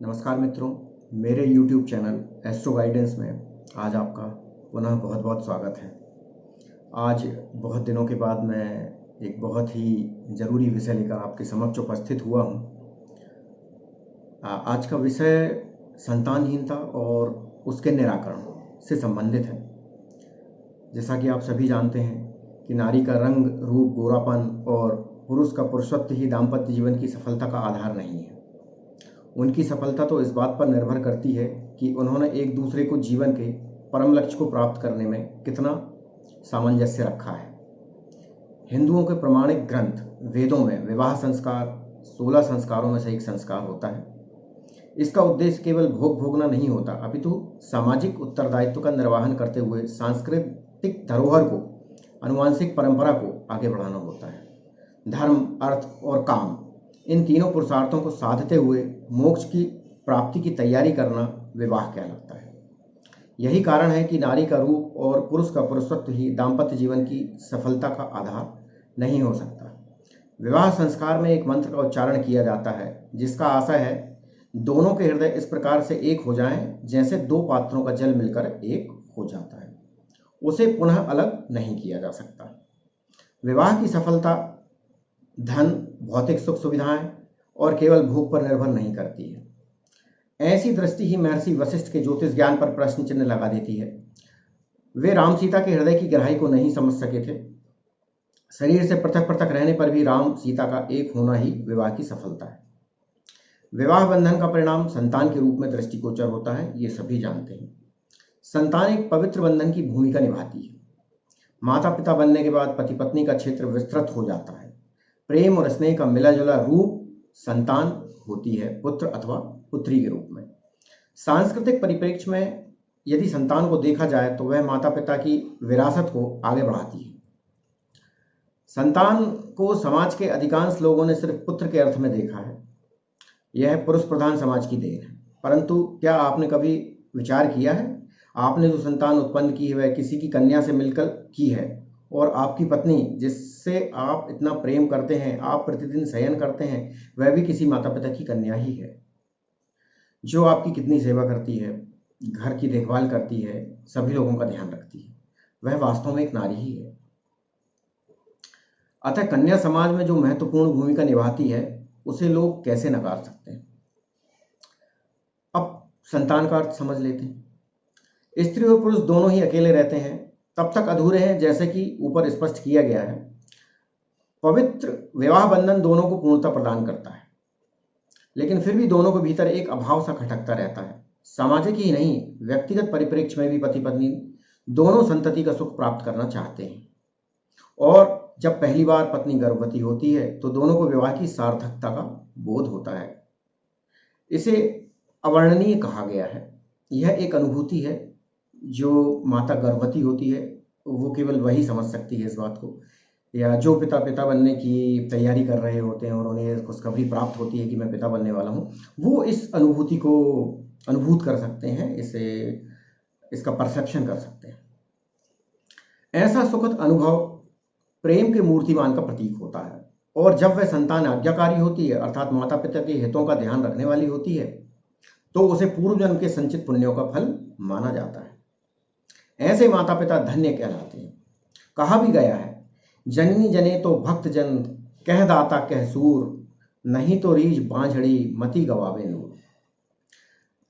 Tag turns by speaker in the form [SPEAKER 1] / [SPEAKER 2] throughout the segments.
[SPEAKER 1] नमस्कार मित्रों, मेरे YouTube चैनल एस्ट्रो गाइडेंस में आज आपका पुनः बहुत बहुत स्वागत है। आज बहुत दिनों के बाद मैं एक बहुत ही ज़रूरी विषय लेकर आपके समक्ष उपस्थित हुआ हूँ। आज का विषय संतानहीनता और उसके निराकरण से संबंधित है। जैसा कि आप सभी जानते हैं कि नारी का रंग, रूप, गोरापन और पुरुष का पुरुषत्व ही दाम्पत्य जीवन की सफलता का आधार नहीं है। उनकी सफलता तो इस बात पर निर्भर करती है कि उन्होंने एक दूसरे को जीवन के परम लक्ष्य को प्राप्त करने में कितना सामंजस्य रखा है। हिंदुओं के प्रमाणिक ग्रंथ वेदों में विवाह संस्कार 16 संस्कारों में से एक संस्कार होता है। इसका उद्देश्य केवल भोग भोगना नहीं होता, अपितु सामाजिक उत्तरदायित्व का निर्वहन करते हुए सांस्कृतिक धरोहर को, आनुवंशिक परंपरा को आगे बढ़ाना होता है। धर्म, अर्थ और काम, इन तीनों पुरुषार्थों को साधते हुए मोक्ष की प्राप्ति की तैयारी करना विवाह कहलाता है। यही कारण है कि नारी का रूप और पुरुष का पुरुषत्व ही दाम्पत्य जीवन की सफलता का आधार नहीं हो सकता। विवाह संस्कार में एक मंत्र का उच्चारण किया जाता है जिसका आशय है दोनों के हृदय इस प्रकार से एक हो जाएं जैसे दो पात्रों का जल मिलकर एक हो जाता है। उसे पुनः अलग नहीं किया जा सकता। विवाह की सफलता धन, भौतिक सुख सुविधाएं और केवल भोग पर निर्भर नहीं करती है। ऐसी दृष्टि ही महर्षि वशिष्ठ के ज्योतिष ज्ञान पर प्रश्न चिन्ह लगा देती है। वे राम सीता के हृदय की गहराई को नहीं समझ सके थे। शरीर से पृथक पृथक रहने पर भी राम सीता का एक होना ही विवाह की सफलता है। विवाह बंधन का परिणाम संतान के रूप में दृष्टिगोचर होता है, ये सभी जानते हैं। संतान एक पवित्र बंधन की भूमिका निभाती है। माता पिता बनने के बाद पति पत्नी का क्षेत्र विस्तृत हो जाता है। प्रेम और स्नेह का मिला जुला रूप संतान होती है, पुत्र अथवा पुत्री के रूप में। सांस्कृतिक परिप्रेक्ष्य में यदि संतान को देखा जाए तो वह माता पिता की विरासत को आगे बढ़ाती है। संतान को समाज के अधिकांश लोगों ने सिर्फ पुत्र के अर्थ में देखा है। यह पुरुष प्रधान समाज की देन है। परंतु क्या आपने कभी विचार किया है, आपने जो संतान उत्पन्न की है वह किसी की कन्या से मिलकर की है, और आपकी पत्नी जिससे आप इतना प्रेम करते हैं, आप प्रतिदिन शयन करते हैं, वह भी किसी माता पिता की कन्या ही है, जो आपकी कितनी सेवा करती है, घर की देखभाल करती है, सभी लोगों का ध्यान रखती है। वह वास्तव में एक नारी ही है। अतः कन्या समाज में जो महत्वपूर्ण भूमिका निभाती है उसे लोग कैसे नकार सकते हैं। अब संतान का अर्थ समझ लेते हैं। स्त्री और पुरुष दोनों ही अकेले रहते हैं तब तक अधूरे हैं जैसे कि ऊपर स्पष्ट किया गया है। पवित्र विवाह बंधन दोनों को पूर्णता प्रदान करता है, लेकिन फिर भी दोनों के भीतर एक अभाव सा खटकता रहता है। सामाजिक ही नहीं, व्यक्तिगत परिप्रेक्ष्य में भी पति पत्नी दोनों संतति का सुख प्राप्त करना चाहते हैं। और जब पहली बार पत्नी गर्भवती होती है तो दोनों को विवाह की सार्थकता का बोध होता है। इसे अवर्णनीय कहा गया है। यह एक अनुभूति है जो माता गर्भवती होती है वो केवल वही समझ सकती है इस बात को, या जो पिता बनने की तैयारी कर रहे होते हैं और उन्हें खुशखबरी प्राप्त होती है कि मैं पिता बनने वाला हूँ, वो इस अनुभूति को अनुभूत कर सकते हैं, इसका परसेप्शन कर सकते हैं। ऐसा सुखद अनुभव प्रेम के मूर्तिमान का प्रतीक होता है। और जब वह संतान आज्ञाकारी होती है, अर्थात माता पिता के हितों का ध्यान रखने वाली होती है, तो उसे पूर्व जन्म के संचित पुण्यों का फल माना जाता है। ऐसे माता पिता धन्य कहलाते हैं। कहा भी गया है, जननी जने तो भक्त जन, कह दाता कह सूर, नहीं तो रीझ बांझड़ी मति गवावे नूर।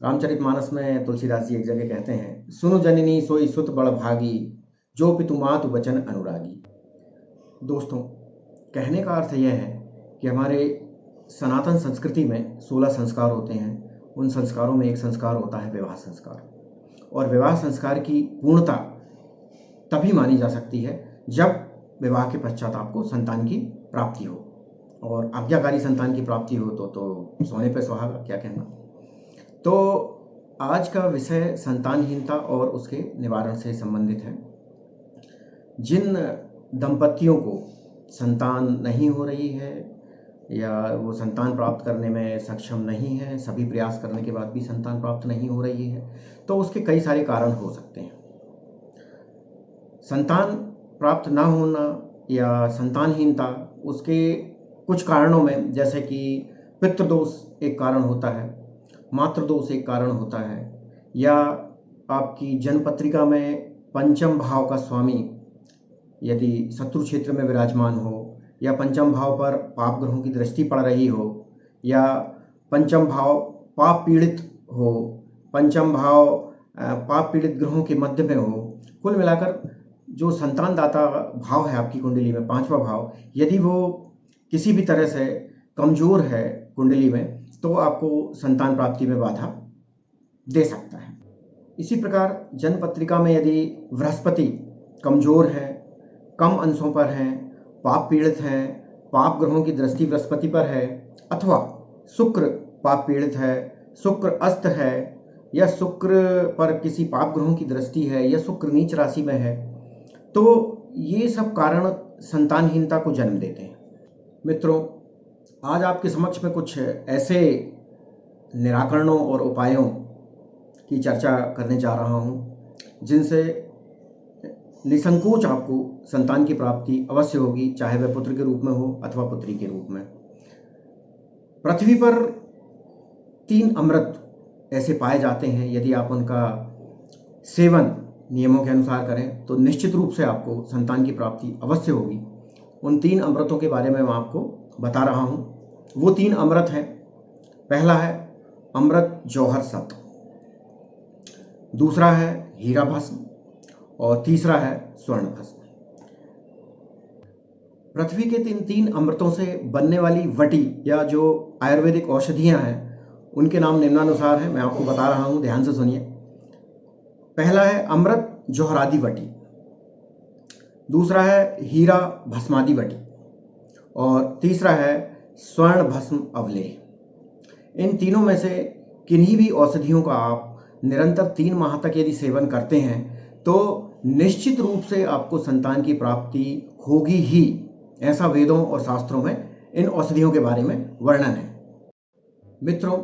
[SPEAKER 1] रामचरितमानस में तुलसीदास जी एक जगह कहते हैं, सुनु जननी सोई सुत बड़ भागी, जो पितु मातु वचन अनुरागी। दोस्तों, कहने का अर्थ यह है कि हमारे सनातन संस्कृति में 16 संस्कार होते हैं। उन संस्कारों में एक संस्कार होता है विवाह संस्कार। और विवाह संस्कार की पूर्णता तभी मानी जा सकती है जब विवाह के पश्चात आपको संतान की प्राप्ति हो, और आज्ञाकारी संतान की प्राप्ति हो तो सोने पे सुहागा, क्या कहना। तो आज का विषय संतानहीनता और उसके निवारण से संबंधित है। जिन दंपतियों को संतान नहीं हो रही है या वो संतान प्राप्त करने में सक्षम नहीं है, सभी प्रयास करने के बाद भी संतान प्राप्त नहीं हो रही है, तो उसके कई सारे कारण हो सकते हैं। संतान प्राप्त ना होना या संतानहीनता, उसके कुछ कारणों में जैसे कि पितृदोष एक कारण होता है, मात्र दोष एक कारण होता है, या आपकी जन्म पत्रिका में पंचम भाव का स्वामी यदि शत्रु क्षेत्र में विराजमान हो, या पंचम भाव पर पाप ग्रहों की दृष्टि पड़ रही हो, या पंचम भाव पाप पीड़ित हो, पंचम भाव पाप पीड़ित ग्रहों के मध्य में हो, कुल मिलाकर जो संतान दाता भाव है आपकी कुंडली में, पांचवा भाव, यदि वो किसी भी तरह से कमजोर है कुंडली में, तो आपको संतान प्राप्ति में बाधा दे सकता है। इसी प्रकार जन्म पत्रिका में यदि बृहस्पति कमजोर है, कम अंशों पर हैं, पाप पीड़ित हैं, पाप ग्रहों की दृष्टि बृहस्पति पर है, अथवा शुक्र पाप पीड़ित है, शुक्र अस्त है, या शुक्र पर किसी पाप ग्रहों की दृष्टि है, या शुक्र नीच राशि में है, तो ये सब कारण संतानहीनता को जन्म देते हैं। मित्रों, आज आपके समक्ष में कुछ ऐसे निराकरणों और उपायों की चर्चा करने जा रहा हूं जिनसे निसंकोच आपको संतान की प्राप्ति अवश्य होगी, चाहे वह पुत्र के रूप में हो अथवा पुत्री के रूप में। पृथ्वी पर 3 अमृत ऐसे पाए जाते हैं, यदि आप उनका सेवन नियमों के अनुसार करें तो निश्चित रूप से आपको संतान की प्राप्ति अवश्य होगी। उन 3 अमृतों के बारे में मैं आपको बता रहा हूं। वो 3 अमृत हैं। पहला है अमृत जौहर सत, दूसरा है हीरा भस्म, और तीसरा है स्वर्ण भस्म। पृथ्वी के 3 अमृतों से बनने वाली वटी या जो आयुर्वेदिक औषधियां हैं, उनके नाम निम्नानुसार हैं, मैं आपको बता रहा हूं, ध्यान से सुनिए। पहला है अमृत जौहरादि वटी, दूसरा है हीरा भस्मादि वटी, और तीसरा है स्वर्ण भस्म अवलेह। इन तीनों में से किन्हीं भी औषधियों का आप निरंतर 3 माह तक यदि सेवन करते हैं तो निश्चित रूप से आपको संतान की प्राप्ति होगी ही। ऐसा वेदों और शास्त्रों में इन औषधियों के बारे में वर्णन है। मित्रों,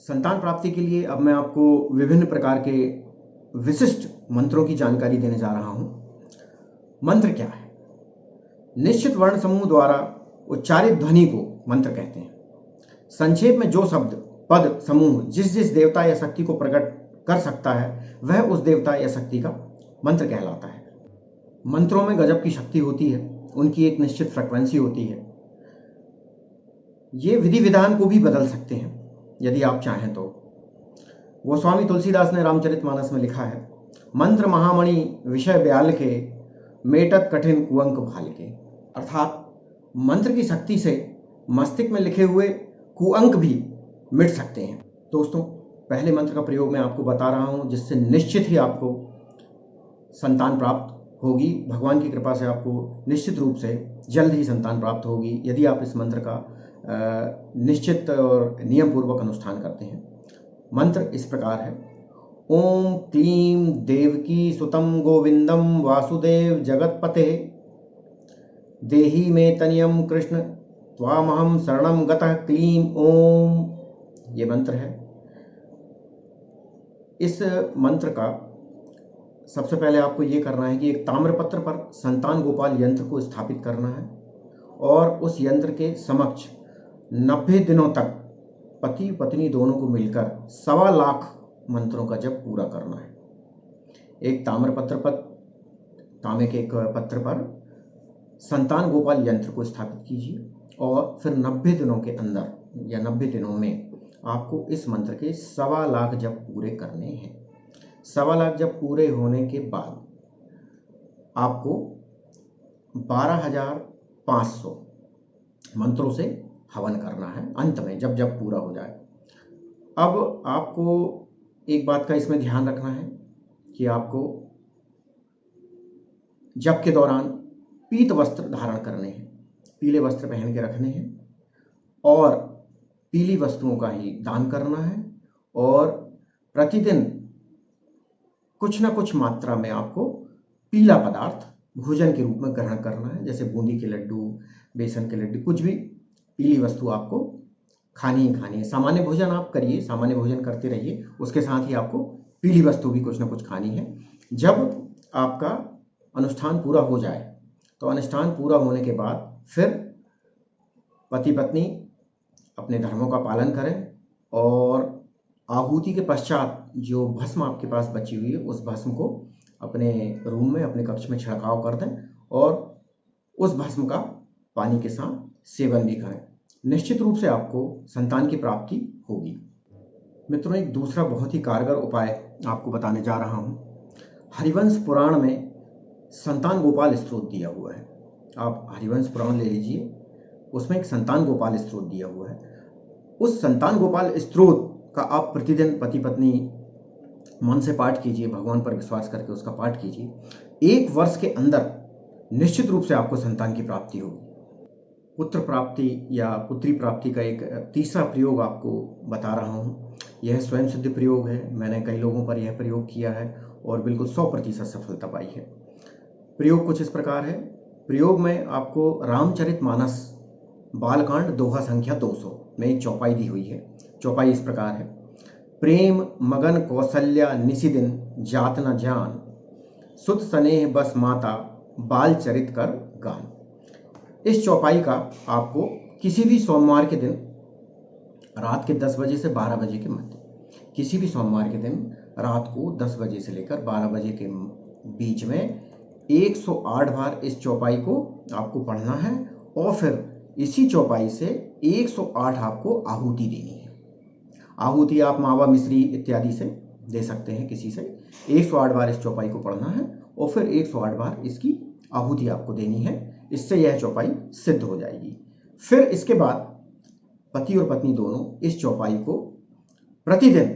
[SPEAKER 1] संतान प्राप्ति के लिए अब मैं आपको विभिन्न प्रकार के विशिष्ट मंत्रों की जानकारी देने जा रहा हूं। मंत्र क्या है? निश्चित वर्ण समूह द्वारा उच्चारित ध्वनि को मंत्र कहते हैं। संक्षेप में जो शब्द पद समूह जिस जिस देवता या शक्ति को प्रकट कर सकता है, वह उस देवता या शक्ति का मंत्र कहलाता है। मंत्रों में गजब की शक्ति होती है, उनकी एक निश्चित फ्रीक्वेंसी होती है। ये विधि विधान को भी बदल सकते हैं यदि आप चाहें तो। गोस्वामी तुलसीदास ने रामचरितमानस में लिखा है, मंत्र महामणि विषय ब्याल के, मेटत कठिन कुअंक भाल के। अर्थात मंत्र की शक्ति से मस्तिष्क में लिखे हुए कुअंक भी मिट सकते हैं। दोस्तों, पहले मंत्र का प्रयोग मैं आपको बता रहा हूं, जिससे निश्चित ही आपको संतान प्राप्त होगी। भगवान की कृपा से आपको निश्चित रूप से जल्द ही संतान प्राप्त होगी यदि आप इस मंत्र का निश्चित और नियम पूर्वक अनुष्ठान करते हैं। मंत्र इस प्रकार है, ओम क्लीम देवकी सुतम गोविंदम वासुदेव जगतपते, देही में तनियम कृष्ण त्वामहम शरणम गतः क्लीम ओम। ये मंत्र है। इस मंत्र का सबसे पहले आपको ये करना है कि एक ताम्रपत्र पर संतान गोपाल यंत्र को स्थापित करना है, और उस यंत्र के समक्ष 90 दिनों तक पति पत्नी दोनों को मिलकर 1.25 लाख मंत्रों का जप पूरा करना है। एक ताम्रपत्र पर, तांबे के एक पत्र पर संतान गोपाल यंत्र को स्थापित कीजिए, और फिर 90 दिनों के अंदर या 90 दिनों में आपको इस मंत्र के 1.25 लाख जप पूरे करने हैं। 1.25 लाख जप पूरे होने के बाद आपको 12,500 मंत्रों से हवन करना है अंत में, जब जब पूरा हो जाए। अब आपको एक बात का इसमें ध्यान रखना है कि आपको जप के दौरान पीत वस्त्र धारण करने हैं, पीले वस्त्र पहन के रखने हैं, और पीली वस्तुओं का ही दान करना है, और प्रतिदिन कुछ ना कुछ मात्रा में आपको पीला पदार्थ भोजन के रूप में ग्रहण करना है, जैसे बूंदी के लड्डू, बेसन के लड्डू, कुछ भी पीली वस्तु आपको खानी ही खानी है। सामान्य भोजन आप करिए, सामान्य भोजन करते रहिए, उसके साथ ही आपको पीली वस्तु भी कुछ ना कुछ खानी है। जब आपका अनुष्ठान पूरा हो जाए तो अनुष्ठान पूरा होने के बाद फिर पति पत्नी अपने धर्मों का पालन करें और आहुति के पश्चात जो भस्म आपके पास बची हुई है उस भस्म को अपने रूम में, अपने कक्ष में छिड़काव कर दें और उस भस्म का पानी के साथ सेवन भी करें। निश्चित रूप से आपको संतान की प्राप्ति होगी। मित्रों, एक दूसरा बहुत ही कारगर उपाय आपको बताने जा रहा हूँ। हरिवंश पुराण में संतान गोपाल स्तोत्र दिया हुआ है। आप हरिवंश पुराण ले लीजिए, उसमें एक संतान गोपाल स्तोत्र दिया हुआ है। उस संतान गोपाल स्तोत्र का आप प्रतिदिन पति पत्नी मन से पाठ कीजिए, भगवान पर विश्वास करके उसका पाठ कीजिए। 1 वर्ष के अंदर निश्चित रूप से आपको संतान की प्राप्ति होगी। पुत्र प्राप्ति या पुत्री प्राप्ति का एक तीसरा प्रयोग आपको बता रहा हूँ। यह स्वयं सिद्ध प्रयोग है। मैंने कई लोगों पर यह प्रयोग किया है और बिल्कुल 100% सफलता पाई है। प्रयोग कुछ इस प्रकार है। प्रयोग में आपको रामचरितमानस बालकांड दोहा संख्या 200 में एक चौपाई दी हुई है। चौपाई इस प्रकार है। प्रेम मगन कौशल्या निशिदिन जात न जान, सुत स्नेह बस माता बाल चरित कर गान। इस चौपाई का आपको किसी भी सोमवार के दिन रात के 10 बजे से 12 बजे के मध्य, किसी भी सोमवार के दिन रात को 10 बजे से लेकर 12 बजे के बीच में 108 बार इस चौपाई को आपको पढ़ना है और फिर इसी चौपाई से 108 आपको आहुति देनी है। आहुति आप मावा मिश्री इत्यादि से दे सकते हैं, किसी से। 108 बार इस चौपाई को पढ़ना है और फिर 108 बार इसकी आहुति आपको देनी है। इससे यह चौपाई सिद्ध हो जाएगी। फिर इसके बाद पति और पत्नी दोनों इस चौपाई को प्रतिदिन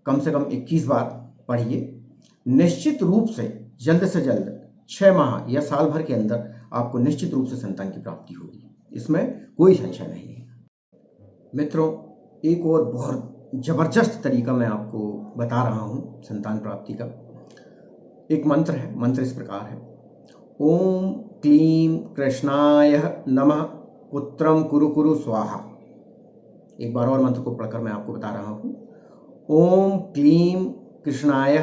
[SPEAKER 1] कम से कम 21 बार पढ़िए। निश्चित रूप से जल्द 6 माह या साल भर के अंदर आपको निश्चित रूप से संतान की प्राप्ति होगी, इसमें कोई संशय नहीं है। मित्रों, एक और बहुत जबरदस्त तरीका मैं आपको बता रहा हूं संतान प्राप्ति का। एक मंत्र है। मंत्र इस प्रकार है। ओम क्लीं कृष्णाय नमः पुत्रम कुरु कुरु स्वाहा। एक बार और मंत्र को पढ़कर मैं आपको बता रहा हूं। ओम क्लीं कृष्णाय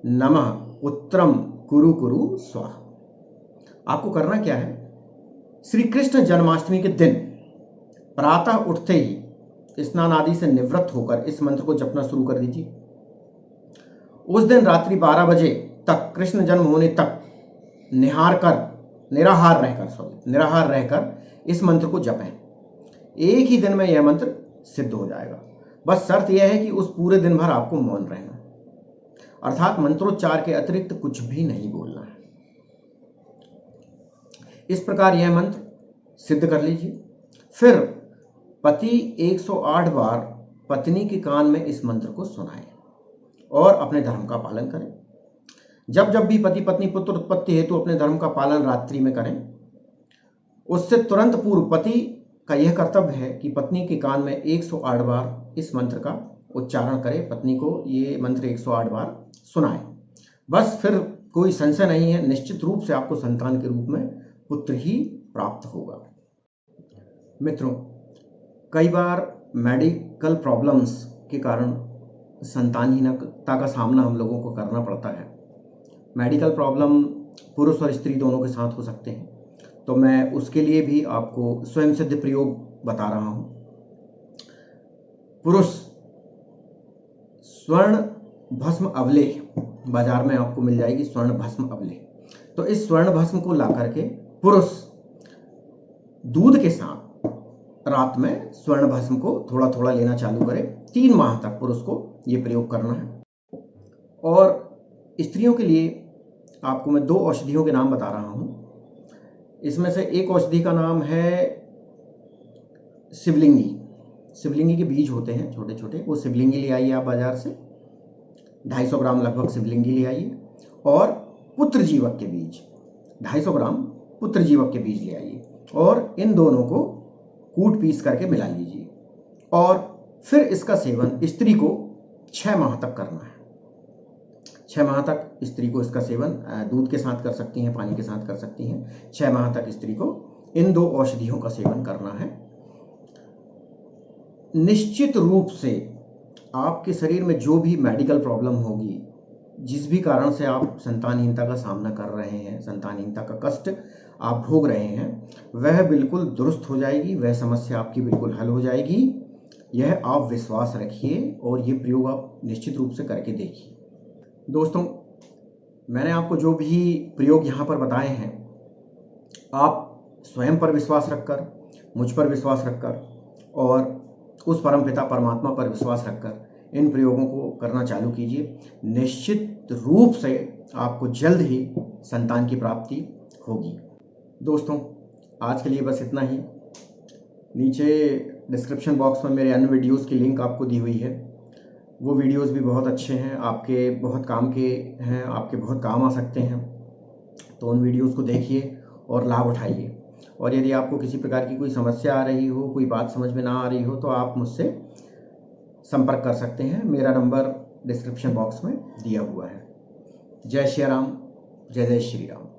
[SPEAKER 1] नमः पुत्रम कुरु कुरु स्वाहा। आपको करना क्या है? श्री कृष्ण जन्माष्टमी के दिन प्रातः उठते ही स्नान आदि से निवृत्त होकर इस मंत्र को जपना शुरू कर दीजिए। उस दिन रात्रि 12 बजे तक, कृष्ण जन्म होने तक निराहार रहकर इस मंत्र को जपें। एक ही दिन में यह मंत्र सिद्ध हो जाएगा। बस शर्त यह है कि उस पूरे दिन भर आपको मौन रहना, अर्थात मंत्रोच्चार के अतिरिक्त कुछ भी नहीं बोलना है। इस प्रकार यह मंत्र सिद्ध कर लीजिए। फिर पति 108 बार पत्नी के कान में इस मंत्र को सुनाएं और अपने धर्म का पालन करें। जब जब भी पति पत्नी पुत्र उत्पत्ति हेतु अपने धर्म का पालन रात्रि में करें, उससे तुरंत पूर्व पति का यह कर्तव्य है कि पत्नी के कान में 108 बार इस मंत्र का उच्चारण करें, पत्नी को ये मंत्र 108 बार सुनाएं। बस फिर कोई संशय नहीं है, निश्चित रूप से आपको संतान के रूप में पुत्र ही प्राप्त होगा। मित्रों, कई बार मेडिकल प्रॉब्लम्स के कारण संतानहीनता का सामना हम लोगों को करना पड़ता है। मेडिकल प्रॉब्लम पुरुष और स्त्री दोनों के साथ हो सकते हैं, तो मैं उसके लिए भी आपको स्वयं सिद्ध प्रयोग बता रहा हूं। पुरुष स्वर्ण भस्म अवलेह बाजार में आपको मिल जाएगी, स्वर्ण भस्म अवलेह। तो इस स्वर्ण भस्म को ला करके पुरुष दूध के साथ रात में स्वर्ण भस्म को थोड़ा थोड़ा लेना चालू करे। 3 माह तक पुरुष को यह प्रयोग करना है। और स्त्रियों के लिए आपको मैं 2 औषधियों के नाम बता रहा हूं। इसमें से एक औषधि का नाम है शिवलिंगी। शिवलिंगी के बीज होते हैं छोटे छोटे, वो शिवलिंगी ले आइए आप बाजार से। 250 ग्राम लगभग शिवलिंगी ले आइए। और पुत्र जीवक के बीज 250 ग्राम पुत्र जीवक के बीज ले आइए और इन दोनों को कूट पीस करके मिला लीजिए। और फिर इसका सेवन स्त्री को 6 माह तक करना है। 6 माह तक स्त्री को इसका सेवन दूध के साथ कर सकती हैं, पानी के साथ कर सकती हैं। 6 माह तक स्त्री को इन 2 औषधियों का सेवन करना है। निश्चित रूप से आपके शरीर में जो भी मेडिकल प्रॉब्लम होगी, जिस भी कारण से आप संतानहीनता का सामना कर रहे हैं, संतानहीनता का कष्ट आप भोग रहे हैं, वह बिल्कुल दुरुस्त हो जाएगी। वह समस्या आपकी बिल्कुल हल हो जाएगी। यह आप विश्वास रखिए और ये प्रयोग आप निश्चित रूप से करके देखिए। दोस्तों, मैंने आपको जो भी प्रयोग यहाँ पर बताए हैं, आप स्वयं पर विश्वास रखकर, मुझ पर विश्वास रखकर और उस परमपिता परमात्मा पर विश्वास रखकर इन प्रयोगों को करना चालू कीजिए। निश्चित रूप से आपको जल्द ही संतान की प्राप्ति होगी। दोस्तों, आज के लिए बस इतना ही। नीचे डिस्क्रिप्शन बॉक्स में मेरे अन्य वीडियोस की लिंक आपको दी हुई है। वो वीडियोस भी बहुत अच्छे हैं, आपके बहुत काम के हैं, आपके बहुत काम आ सकते हैं। तो उन वीडियोस को देखिए और लाभ उठाइए। और यदि आपको किसी प्रकार की कोई समस्या आ रही हो, कोई बात समझ में ना आ रही हो, तो आप मुझसे संपर्क कर सकते हैं। मेरा नंबर डिस्क्रिप्शन बॉक्स में दिया हुआ है। जय श्री राम, जय जय श्री राम।